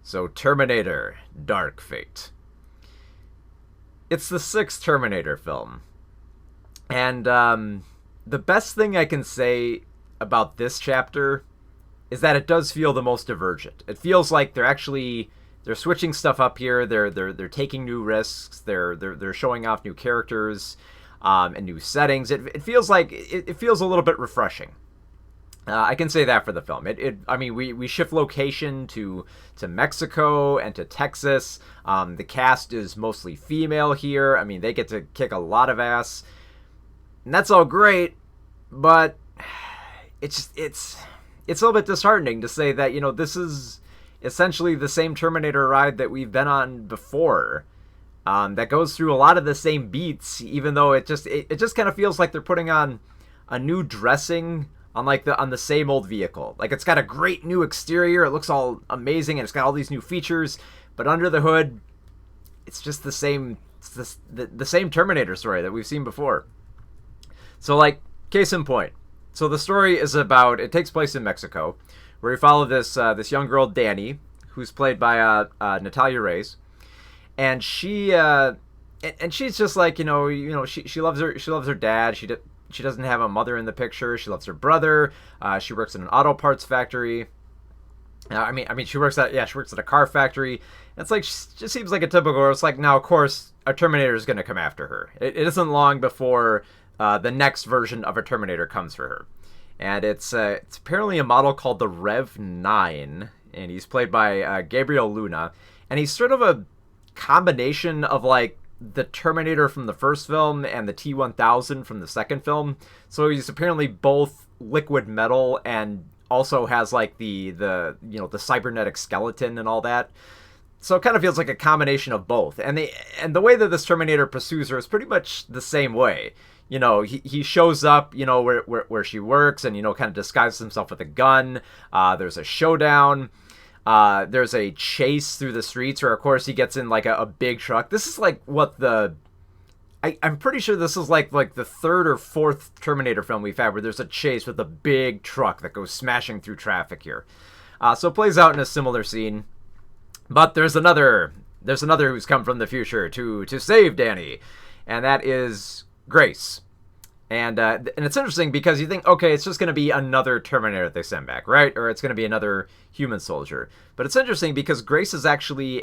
So, Terminator Dark Fate. It's the sixth Terminator film. And the best thing I can say about this chapter is that it does feel the most divergent. It feels like they're switching stuff up here. They're taking new risks. They're showing off new characters and new settings. It feels like it feels a little bit refreshing. I can say that for the film. I mean, we shift location to Mexico and to Texas. The cast is mostly female here. I mean, they get to kick a lot of ass, and that's all great. But it's a little bit disheartening to say that this is essentially the same Terminator ride that we've been on before. That goes through a lot of the same beats, even though it just kind of feels like they're putting on a new dressing on the same old vehicle. Like, it's got a great new exterior, it looks all amazing, and it's got all these new features, but under the hood, it's just the same the same Terminator story that we've seen before. So, like, case in point. So the story is it takes place in Mexico, where we follow this young girl, Danny, who's played by Natalia Reyes, and she's just like, she loves her dad. She doesn't have a mother in the picture. She loves her brother. She works in an auto parts factory. She works at a car factory. It's like, she just seems like a typical girl. It's like, now of course a Terminator is going to come after her. It isn't long before the next version of a Terminator comes for her, and it's apparently a model called the Rev 9, and he's played by Gabriel Luna, and he's sort of a combination of like the Terminator from the first film and the T-1000 from the second film. So he's apparently both liquid metal and also has like the cybernetic skeleton and all that. So it kind of feels like a combination of both. And the way that this Terminator pursues her is pretty much the same way. He shows up, where she works, and kind of disguises himself with a gun. There's a showdown. There's a chase through the streets where, of course, he gets in like a big truck. This is like I'm pretty sure this is like the third or fourth Terminator film we've had where there's a chase with a big truck that goes smashing through traffic here. So it plays out in a similar scene. But there's another who's come from the future to save Danny, and that is Grace. And it's interesting because you think, okay, it's just going to be another Terminator that they send back, right? Or it's going to be another human soldier. But it's interesting because Grace is actually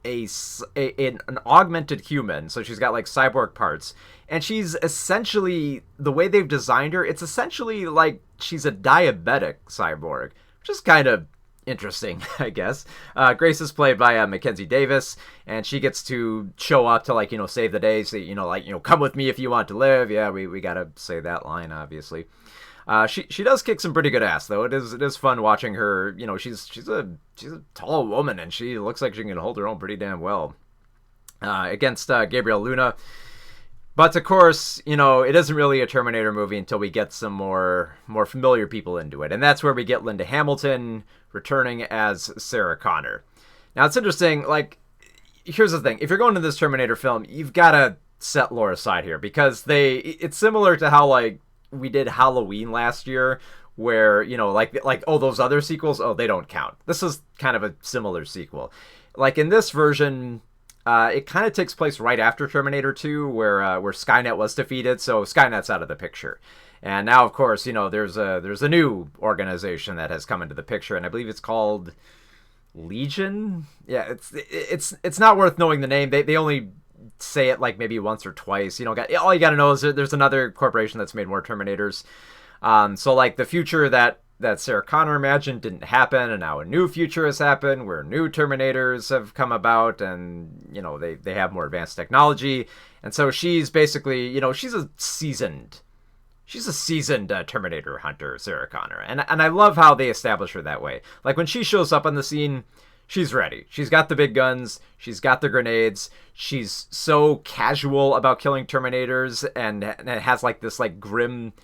an augmented human, so she's got like cyborg parts, and she's essentially, the way they've designed her, it's essentially like she's a diabetic cyborg, which is kind of interesting, I guess. Grace is played by Mackenzie Davis, and she gets to show up to save the day. So come with me if you want to live. Yeah, we gotta say that line, obviously. She does kick some pretty good ass, though. It is fun watching her. She's a tall woman, and she looks like she can hold her own pretty damn well against Gabriel Luna. But of course, it isn't really a Terminator movie until we get some more familiar people into it, and that's where we get Linda Hamilton returning as Sarah Connor. Now it's interesting. Like, here's the thing: if you're going to this Terminator film, you've got to set lore aside here, because it's similar to how we did Halloween last year, where those other sequels, they don't count. This is kind of a similar sequel. Like in this version, it kind of takes place right after Terminator 2, where Skynet was defeated, so Skynet's out of the picture. And now, of course, there's a new organization that has come into the picture, and I believe it's called Legion. Yeah, it's not worth knowing the name. They only say it like maybe once or twice. All you gotta know is there's another corporation that's made more Terminators. So like the future that Sarah Connor imagined didn't happen, and now a new future has happened where new Terminators have come about, and they have more advanced technology, and so she's basically she's a seasoned Terminator hunter, Sarah Connor, and I love how they establish her that way. Like when she shows up on the scene, she's ready. She's got the big guns. She's got the grenades. She's so casual about killing Terminators, and it has like this like grim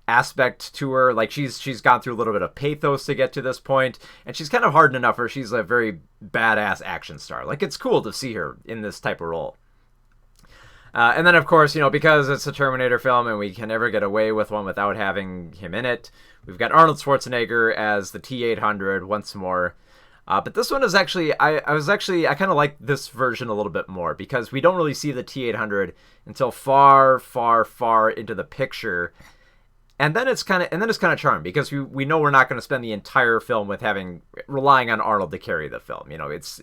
aspect to her. Like she's gone through a little bit of pathos to get to this point, and she's kind of hardened enough where she's a very badass action star. Like, it's cool to see her in this type of role. And then, of course, because it's a Terminator film and we can never get away with one without having him in it, we've got Arnold Schwarzenegger as the T-800 once more. But this one is actually, I kind of like this version a little bit more because we don't really see the T-800 until far, far, far into the picture. And then it's kind of charming because we know we're not going to spend the entire film with relying on Arnold to carry the film. You know, it's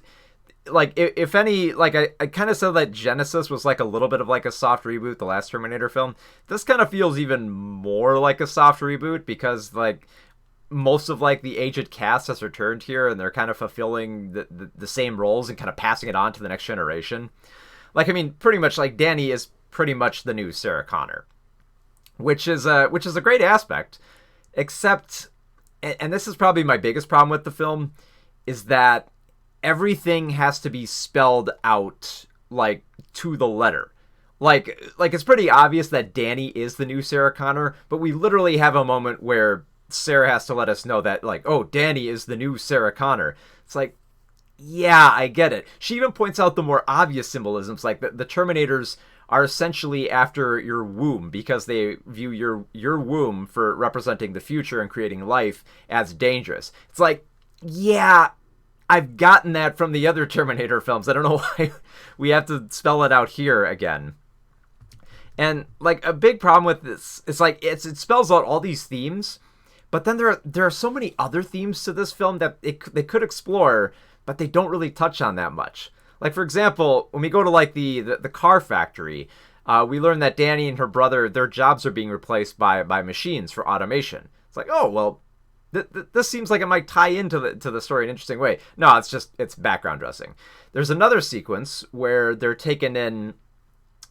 like, if any, like I kind of said that Genesis was like a little bit of like a soft reboot, the last Terminator film. This kind of feels even more like a soft reboot because like most of like the aged cast has returned here and they're kind of fulfilling the same roles and kind of passing it on to the next generation. Like, I mean, pretty much like Danny is pretty much the new Sarah Connor, which is a great aspect, except, and this is probably my biggest problem with the film, is that everything has to be spelled out like to the letter. Like it's pretty obvious that Danny is the new Sarah Connor, but we literally have a moment where Sarah has to let us know that, like, oh, Danny is the new Sarah Connor. It's like, yeah, I get it. She even points out the more obvious symbolisms, like the Terminators are essentially after your womb because they view your womb for representing the future and creating life as dangerous. It's like, yeah, I've gotten that from the other Terminator films. I don't know why we have to spell it out here again. And like a big problem with this, it's like it spells out all these themes, but then there are so many other themes to this film that they could explore, but they don't really touch on that much. Like, for example, when we go to like the car factory, we learn that Danny and her brother, their jobs are being replaced by machines for automation. It's like, oh well, this seems like it might tie into the story in an interesting way. No, it's background dressing. There's another sequence where they're taken in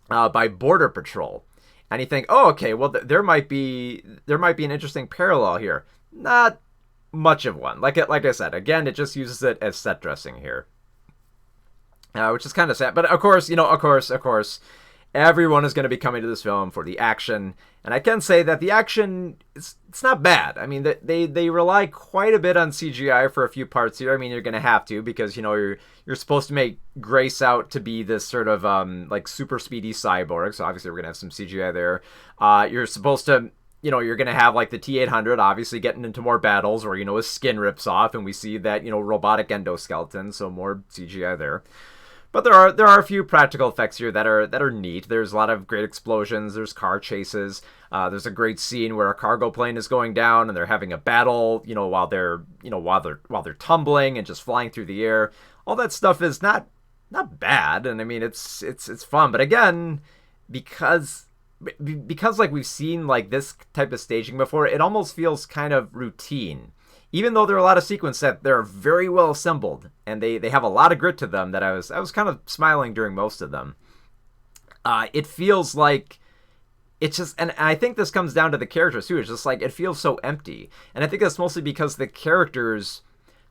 by Border Patrol, and you think, oh, okay, well there might be an interesting parallel here. Not much of one. Like I said, again, it just uses it as set dressing here, which is kind of sad. But of course, everyone is going to be coming to this film for the action, and I can say that the action it's not bad. I mean, they rely quite a bit on CGI for a few parts here. I mean, you're going to have to because you're supposed to make Grace out to be this sort of like super speedy cyborg, so obviously we're going to have some CGI there. You're supposed to, you're going to have like the T-800 obviously getting into more battles where his skin rips off and we see that robotic endoskeleton, so more CGI there. But there are a few practical effects here that are neat. There's a lot of great explosions. There's car chases. There's a great scene where a cargo plane is going down and they're having a battle, while they're tumbling and just flying through the air. All that stuff is not bad, and I mean it's fun. But again, because like we've seen like this type of staging before, it almost feels kind of routine. Even though there are a lot of sequences that they're very well assembled and they have a lot of grit to them, that I was kind of smiling during most of them. It feels like it's just, and I think this comes down to the characters too. It's just like it feels so empty, and I think that's mostly because the characters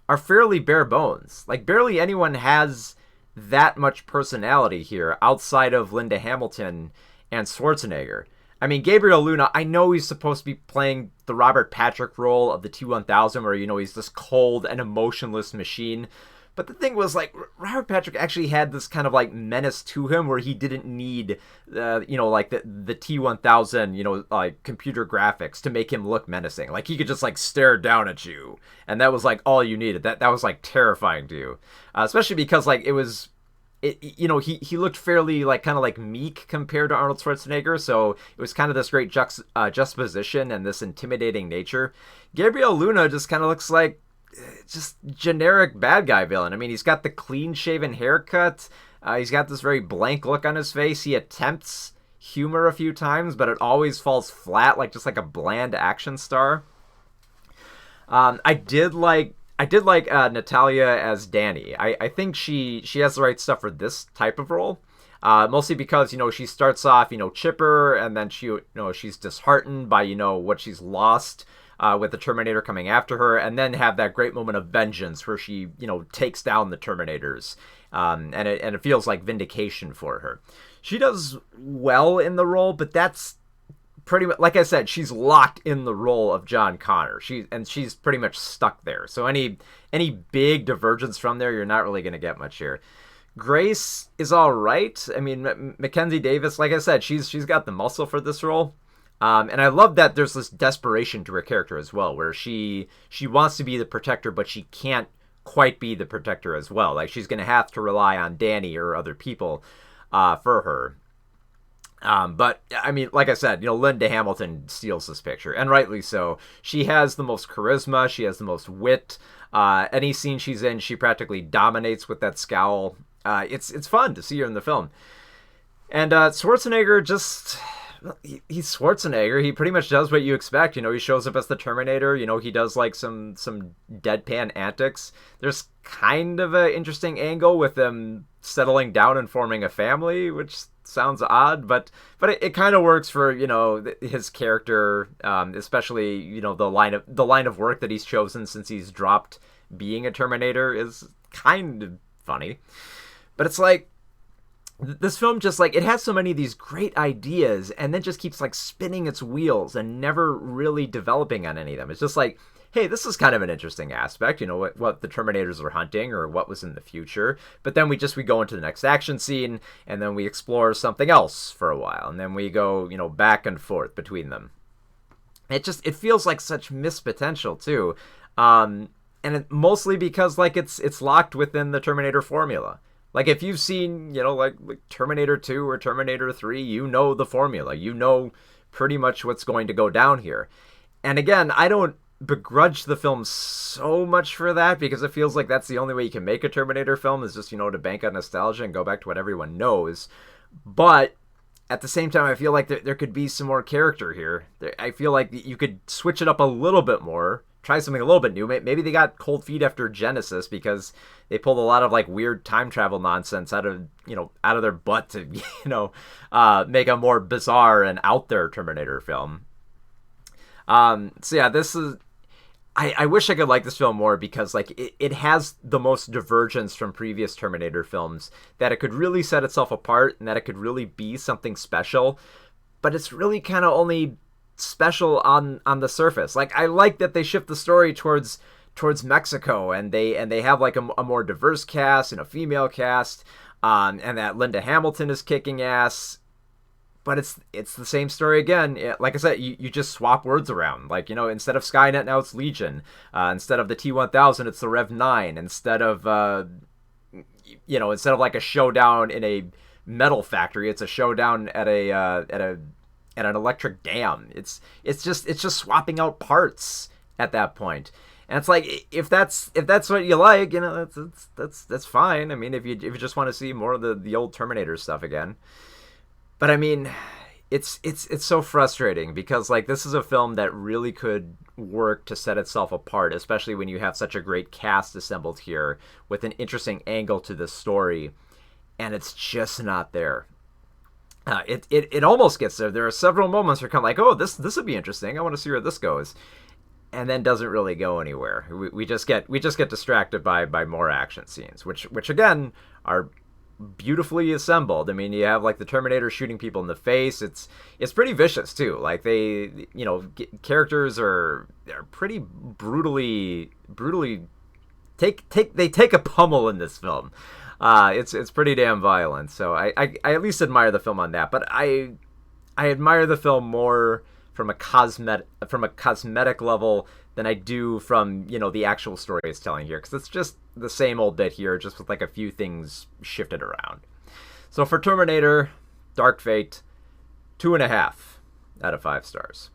are fairly bare bones. Like barely anyone has that much personality here outside of Linda Hamilton and Schwarzenegger. I mean, Gabriel Luna, I know he's supposed to be playing the Robert Patrick role of the T-1000 where, he's this cold and emotionless machine. But the thing was, like, Robert Patrick actually had this kind of, like, menace to him where he didn't need, like, the T-1000, like, computer graphics to make him look menacing. Like, he could just, like, stare down at you. And that was, like, all you needed. That was, like, terrifying to you. Especially because, like, it was... he looked fairly like kind of like meek compared to Arnold Schwarzenegger, so it was kind of this great juxtaposition and this intimidating nature. Gabriel Luna just kind of looks like just generic bad guy villain. I mean, he's got the clean shaven haircut. He's got this very blank look on his face. He attempts humor a few times, but it always falls flat, like just like a bland action star. I did like Natalia as Danny. I think she has the right stuff for this type of role. Mostly because, she starts off, chipper, and then she's disheartened by, what she's lost with the Terminator coming after her, and then have that great moment of vengeance where she, takes down the Terminators. And it feels like vindication for her. She does well in the role, but that's pretty much, like I said, she's locked in the role of John Connor. She's pretty much stuck there. So any big divergence from there, you're not really going to get much here. Grace is all right. I mean, Mackenzie Davis, like I said, she's got the muscle for this role. And I love that there's this desperation to her character as well, where she wants to be the protector, but she can't quite be the protector as well. Like, she's going to have to rely on Danny or other people for her. But I mean, like I said, Linda Hamilton steals this picture, and rightly so. She has the most charisma. She has the most wit. Any scene she's in, she practically dominates with that scowl. It's fun to see her in the film. And Schwarzenegger just... He's Schwarzenegger. He pretty much does what you expect. He shows up as the Terminator. He does like some deadpan antics. There's kind of an interesting angle with them settling down and forming a family, which sounds odd, but it kind of works for his character, especially the line of work that he's chosen since he's dropped being a Terminator is kind of funny. But it's like, this film just like, it has so many of these great ideas and then just keeps like spinning its wheels and never really developing on any of them. It's just like, hey, this is kind of an interesting aspect, what the Terminators are hunting or what was in the future. But then we go into the next action scene, and then we explore something else for a while, and then we go, back and forth between them. It feels like such missed potential too. And mostly because like it's locked within the Terminator formula. Like, if you've seen, like Terminator 2 or Terminator 3, the formula. Pretty much what's going to go down here. And again, I don't begrudge the film so much for that, because it feels like that's the only way you can make a Terminator film, is just, to bank on nostalgia and go back to what everyone knows. But at the same time, I feel like there could be some more character here. I feel like you could switch it up a little bit more. Try something a little bit new. Maybe they got cold feet after Genesis because they pulled a lot of like weird time travel nonsense out of their butt to make a more bizarre and out there Terminator film. So yeah, this is. I wish I could like this film more, because like it has the most divergence from previous Terminator films, that it could really set itself apart and that it could really be something special, but it's really kind of only special on the surface. Like, I like that they shift the story towards Mexico, and they have like a more diverse cast and a female cast, and that Linda Hamilton is kicking ass. But it's the same story again. Like I said, you just swap words around. Like, instead of Skynet, now it's Legion. Instead of the T-1000, it's the Rev 9. Instead of like a showdown in a metal factory, it's a showdown at an electric dam. It's just swapping out parts at that point. And it's like, if that's what you like, that's fine. I mean, if you just want to see more of the old Terminator stuff again. But I mean, it's so frustrating, because like, this is a film that really could work to set itself apart, especially when you have such a great cast assembled here with an interesting angle to this story, and it's just not there. It almost gets there. There are several moments where you're kind of like, oh, this would be interesting. I want to see where this goes, and then doesn't really go anywhere. We just get distracted by more action scenes, which again are beautifully assembled. I mean, you have like the Terminator shooting people in the face. It's pretty vicious too. Like, they characters are pretty brutally take a pummel in this film. It's pretty damn violent. So I at least admire the film on that. But I admire the film more from a cosmetic level than I do from the actual story it's telling here, because it's just the same old bit here, just with like a few things shifted around. So for Terminator Dark Fate, 2.5 out of 5 stars.